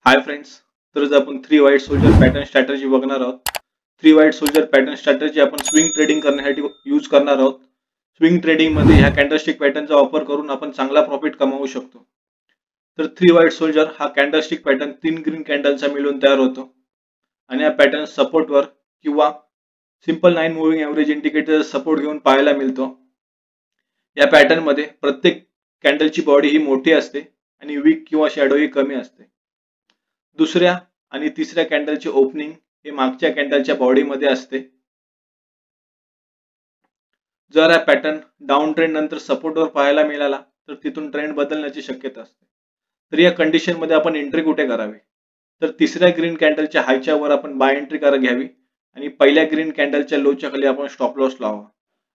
Hi friends. तर आज आपण 3 व्हाईट सोल्जर पॅटर्न स्ट्रॅटेजी बघणार आहोत. 3 व्हाईट सोल्जर पॅटर्न स्ट्रॅटेजी आपण स्विंग ट्रेडिंग करण्यासाठी यूज करणार आहोत. स्विंग ट्रेडिंग मध्ये ह्या कॅन्डलस्टिक पॅटर्नचा वापर करून आपण चांगला प्रॉफिट कमावू शकतो. तर 3 व्हाईट सोल्जर हा कॅन्डलस्टिक पॅटर्न 3 ग्रीन कॅन्डलचा मिळून तयार होतो आणि या पॅटर्न सपोर्टवर किंवा simple 9 moving average indicator support घेऊन पाहायला मिळतो. या पॅटर्न मध्ये प्रत्येक कॅन्डलची बॉडी ही मोठी असते आणि वीक किंवा शॅडो ही कमी असते. दुसऱ्या आणि तिसऱ्या कॅन्डलचे ओपनिंग हे मागच्या कॅन्डलच्या बॉडीमध्ये असते. जर हा पॅटर्न डाऊन ट्रेंड नंतर सपोर्टवर पाहायला मिळाला तर तिथून ट्रेंड बदलण्याची शक्यता असते. तर या कंडिशन मध्ये आपण एंट्री कुठे करावी? तर तिसऱ्या ग्रीन कॅन्डलच्या हायच्या वर आपण बाय एंट्री घ्यावी आणि पहिल्या ग्रीन कॅन्डलच्या लोच्या खाली आपण स्टॉप लॉस लावा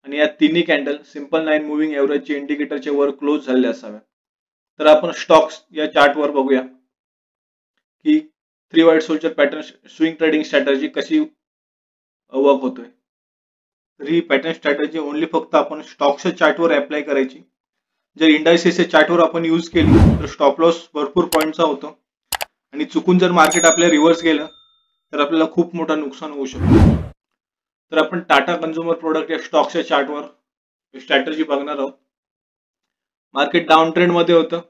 आणि या तिन्ही कॅन्डल सिंपल 9 मूव्हिंग एव्हरेजचे इंडिकेटरच्या वर क्लोज झाले असाव्यात. तर आपण स्टॉक्स या चार्ट वर बघूया की 3 white soldier pattern swing trading strategy कशी वर्क होतोय. तर ही पॅटर्न स्ट्रॅटेजी ओनली फक्त आपण स्टॉक्सच्या चार्टवर अप्लाय करायची. जर इंडायसेसच्या चार्टवर आपण यूज केली तर स्टॉप लॉस भरपूर पॉईंटचा होतो आणि चुकून जर मार्केट आपल्या रिव्हर्स गेलं तर आपल्याला खूप मोठा नुकसान होऊ शकतो. तर आपण टाटा कन्झ्युमर प्रोडक्ट या स्टॉक्सच्या चार्टवर स्ट्रॅटेजी बघणार आहोत. मार्केट डाऊन ट्रेंड मध्ये होतं,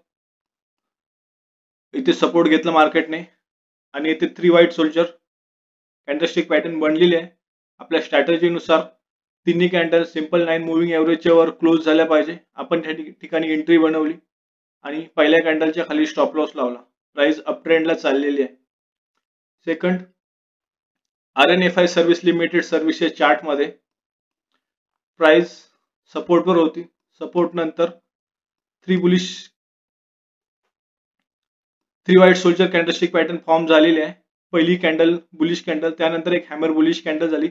इथे सपोर्ट घेतला मार्केटने आणि इथे 3 व्हाईट सोल्जर कॅन्डलस्टिक पॅटर्न बनलेली आहे. आपल्या स्ट्रॅटेजीनुसार तिन्ही कॅन्डल सिंपल 9 मूव्हिंग एव्हरेजच्या वर क्लोज झाल्या पाहिजे. आपण त्या ठिकाणी एंट्री बनवली आणि पहिल्या कॅन्डलच्या खाली स्टॉप लॉस लावला. प्राइस अप ट्रेंडला चाललेली आहे. Second, RNFI service limited services chart मध्ये प्राइस सपोर्टवर होती. सपोर्ट नंतर 3 white soldier candlestick pattern form झालेली आहे. पहिली कॅन्डल बुलिश कॅन्डल, त्यानंतर एक हॅमर बुलिश कॅन्डल झाली,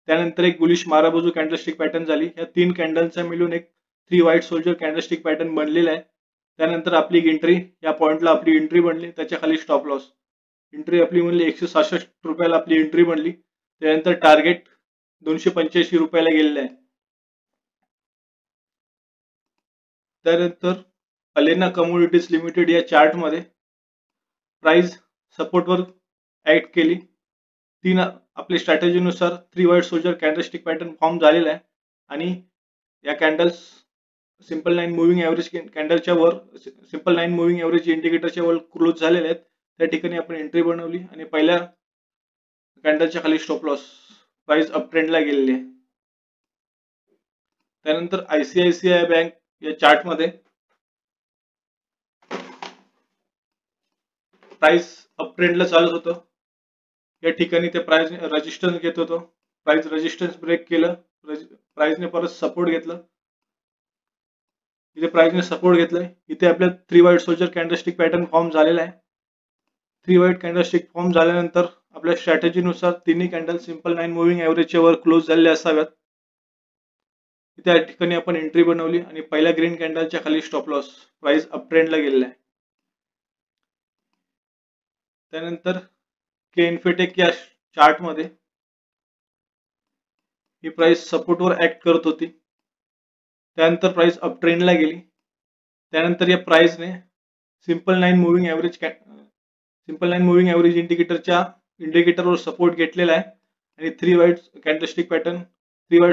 त्यानंतर एक बुलिश माराबाजू कॅन्डलस्टिक पॅटर्न झाली. या 3 कॅन्डलचा मिळून एक 3 व्हाईट सोल्जर कॅन्डलस्टिक पॅटर्न बनलेला आहे. त्यानंतर आपली एंट्री या पॉइंटला आपली एंट्री बनली, त्याच्या खाली स्टॉप लॉस. एंट्री आपली म्हणली 166 रुपयाला आपली एंट्री बनली. त्यानंतर टार्गेट 285 रुपयाला गेलेलं आहे. त्यानंतर अलेना कमोडिटीज लिमिटेड या चार्ट मध्ये प्राइस सपोर्टवर ऍक्ट केली. तीन आपल्या स्ट्रॅटेजीनुसार 3 white soldier candlestick pattern form झालेला आहे आणि या कॅन्डल्स सिंपल 9 मूव्हिंग एव्हरेज कॅन्डलच्या वर सिंपल 9 मूव्हिंग एव्हरेज इंडिकेटरच्या वर क्लोज झालेले आहेत. त्या ठिकाणी आपण एंट्री बनवली आणि पहिल्या कॅन्डलच्या खाली स्टॉप लॉस. प्राइस अप ट्रेंडला गेलेली आहे. त्यानंतर ICICI बँक या चार्ट मध्ये प्राइस अप ट्रेंडला चालत होतं. या ठिकाणी ते प्राइस रेजिस्टन्स घेत होतो. प्राइस रेजिस्टन्स ब्रेक केलं, प्राइसने परत सपोर्ट घेतलं. इथे प्राइसने सपोर्ट घेतलाय. इथे आपल्या 3 white soldier candlestick pattern form झालेला आहे. 3 व्हाईट कॅन्डलस्टिक फॉर्म झाल्यानंतर आपल्या स्ट्रॅटेजीनुसार तिन्ही कॅन्डल सिंपल 9 मूव्हिंग एव्हरेजच्या वर क्लोज झालेले असाव्यात. त्या ठिकाणी आपण एंट्री बनवली आणि पहिल्या ग्रीन कॅन्डलच्या खाली स्टॉप लॉस. प्राइस अप ट्रेंडला गेलेला आहे. त्यानंतर केइन्फिटेक या चार्ट मध्ये ही प्राइस सपोर्टवर ऍक्ट करत होती. त्यानंतर प्राइस अप ट्रेंडला गेली. त्यानंतर या प्राइसने सिंपल 9 मूव्हिंग एव्हरेज इंडिकेटरवर सपोर्ट घेतलेला आहे आणि 3 white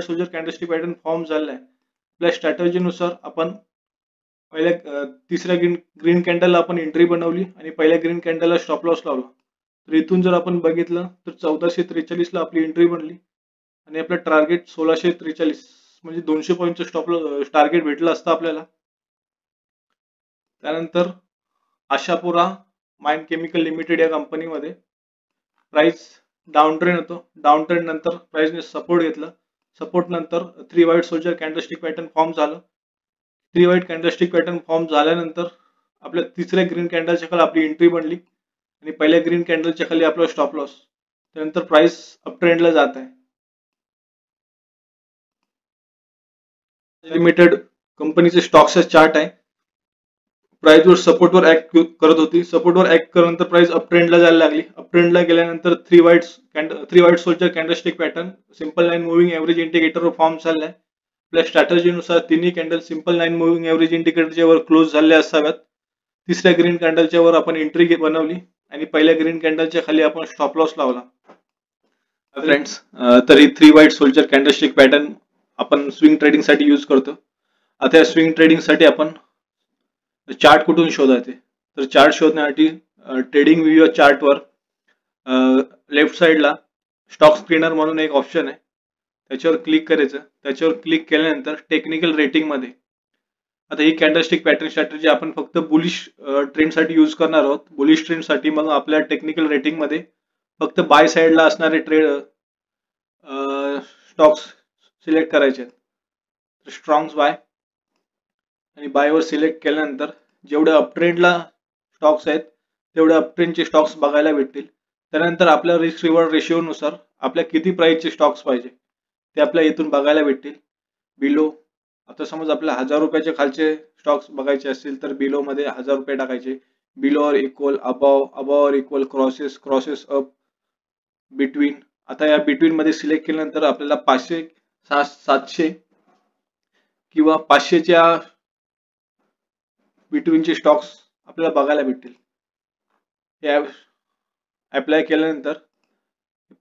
soldier candlestick pattern form झालेला आहे. आपल्या स्ट्रॅटेजीनुसार आपण पहिल्या तिसऱ्या ग्रीन कॅन्डलला आपण एंट्री बनवली आणि पहिल्या ग्रीन कॅन्डलला स्टॉप लॉस लावला. तर इथून जर आपण बघितलं तर 1443 ला आपली एंट्री बनली आणि आपलं टार्गेट 1643 म्हणजे 200 पॉईंटचं स्टॉप लॉस टार्गेट भेटलं असतं आपल्याला. त्यानंतर आशापुरा माइन केमिकल लिमिटेड या कंपनीमध्ये प्राइस डाऊन ट्रेंड होतो. डाऊन ट्रेंड नंतर प्राइसने सपोर्ट घेतलं. सपोर्ट नंतर 3 white soldier candlestick pattern form झालं. 3 व्हाईट कॅन्डलस्टिक पॅटर्न फॉर्म झाल्यानंतर आपल्या तिसऱ्या ग्रीन कॅन्डलच्या खाली आपली एंट्री बनली आणि पहिल्या ग्रीन कॅन्डलच्या खाली आपला स्टॉप लॉस. त्यानंतर प्राइस अप ट्रेंडला जात आहे. लिमिटेड कंपनीचे स्टॉक्सचा चार्ट आहे. प्राइस वर सपोर्टवर ऍक्ट करत होती. सपोर्टवर ऍक्ट केल्यानंतर प्राइस अप ट्रेंडला जायला लागली. अप ट्रेंडला गेल्यानंतर 3 white soldier candlestick pattern simple 9 moving average इंडिकेटरवर फॉर्म झालाय. आपल्या स्ट्रॅटेजीनुसार तिन्ही कॅन्डल सिंपल 9 मूव्हिंग एव्हरेज इंडिकेटरच्या वर क्लोज झाले असाव्यात. तिसऱ्या ग्रीन कॅन्डलच्या वर आपण एंट्री बनवली आणि पहिल्या ग्रीन कॅन्डलच्या खाली आपण स्टॉप लॉस लावला. फ्रेंड्स, तर ही 3 व्हाईट सोल्जर कॅन्डलस्टिक पॅटर्न आपण स्विंग ट्रेडिंग साठी यूज करतो. आता या स्विंग ट्रेडिंग साठी आपण चार्ट कुठून शोधायचे, तर चार्ट शोधण्यासाठी ट्रेडिंग व्ह्यू चार्टवर लेफ्ट साइडला स्टॉक स्क्रीनर म्हणून एक ऑप्शन आहे, त्याच्यावर क्लिक करायचं. त्याच्यावर क्लिक केल्यानंतर टेक्निकल रेटिंग मध्ये आता ही कॅन्डलस्टिक पॅटर्न स्ट्रॅटेजी आपण फक्त बुलिश ट्रेंड साठी यूज करणार आहोत. बुलिश ट्रेंड साठी मग आपल्या टेक्निकल रेटिंग मध्ये फक्त बाय साइडला असणारे स्टॉक्स सिलेक्ट करायचे. स्ट्रॉंग बाय आणि बायवर सिलेक्ट केल्यानंतर जेवढे अपट्रेंडला स्टॉक्स आहेत तेवढे अपट्रेंडचे स्टॉक्स बघायला भेटतील. त्यानंतर आपल्या रिस्क रिवॉर्ड रेशिओनुसार आपल्या किती प्राइसचे स्टॉक्स पाहिजे ते आपल्या इथून बघायला भेटतील. बिलो आता समज आपल्या 1000 रुपयाच्या खालचे स्टॉक्स बघायचे असतील तर बिलो मध्ये 1000 रुपये टाकायचे. बिलो और इक्वल, अबव और इक्वल, क्रॉसेस अप, बिटवीन. आता या बिटवीन मध्ये सिलेक्ट केल्यानंतर आपल्याला 500, 700 किंवा 500च्या बिटवीनचे स्टॉक्स आपल्याला बघायला भेटतील. हे अप्लाय केल्यानंतर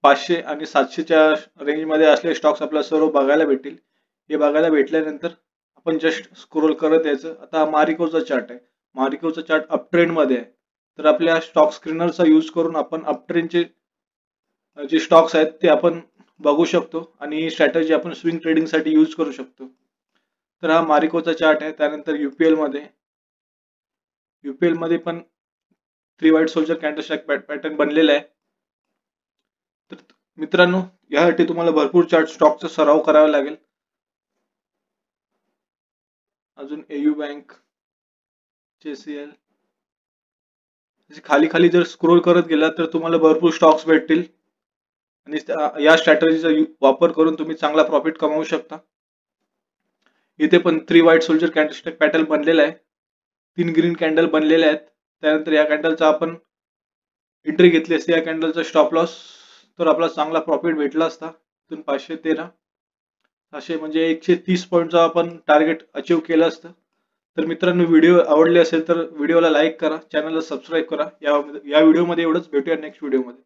500 आणि 700च्या रेंज मध्ये असलेले स्टॉक्स आपल्याला सर्व बघायला भेटतील. हे बघायला भेटल्यानंतर आपण जस्ट स्क्रोल करत यायचं. आता मारिकोचा चार्ट आहे. मारिकोचा चार्ट अप ट्रेंड मध्ये आहे, तर आपल्या स्टॉक स्क्रीनरचा यूज करून आपण अप ट्रेंडचे जे स्टॉक्स आहेत ते आपण बघू शकतो आणि ही स्ट्रॅटेजी आपण स्विंग ट्रेडिंग साठी यूज करू शकतो. तर हा मारिकोचा चार्ट आहे. त्यानंतर यूपीएल मध्ये पण 3 व्हाईट सोल्जर कॅन्डलस्टिक पॅटर्न बनलेला आहे. तर मित्रांनो, यासाठी तुम्हाला भरपूर चार्ट स्टॉकचा सराव करावा लागेल. अजून एयू बँक, जेसीएल, खाली खाली जर स्क्रोल करत गेला तर तुम्हाला भरपूर स्टॉक्स भेटतील आणि या स्ट्रॅटेजीचा वापर करून तुम्ही चांगला प्रॉफिट कमावू शकता. इथे पण 3 व्हाईट सोल्जर कॅन्डलस्टिक पॅटर्न बनलेला आहे. 3 ग्रीन कॅन्डल बनलेले आहेत. त्यानंतर या कॅन्डलचा आपण एंट्री घेतली असते, या कॅन्डलचा स्टॉप लॉस, तर आपला चांगला प्रॉफिट भेटला असता. इथून 513, 700 म्हणजे 130 पॉईंटचा आपण टार्गेट अचीव केलं असतं. तर मित्रांनो, व्हिडिओ आवडले असेल तर व्हिडिओला लाईक करा, चॅनलला सबस्क्राईब करा. या व्हिडिओमध्ये एवढंच. भेटूया नेक्स्ट व्हिडिओमध्ये.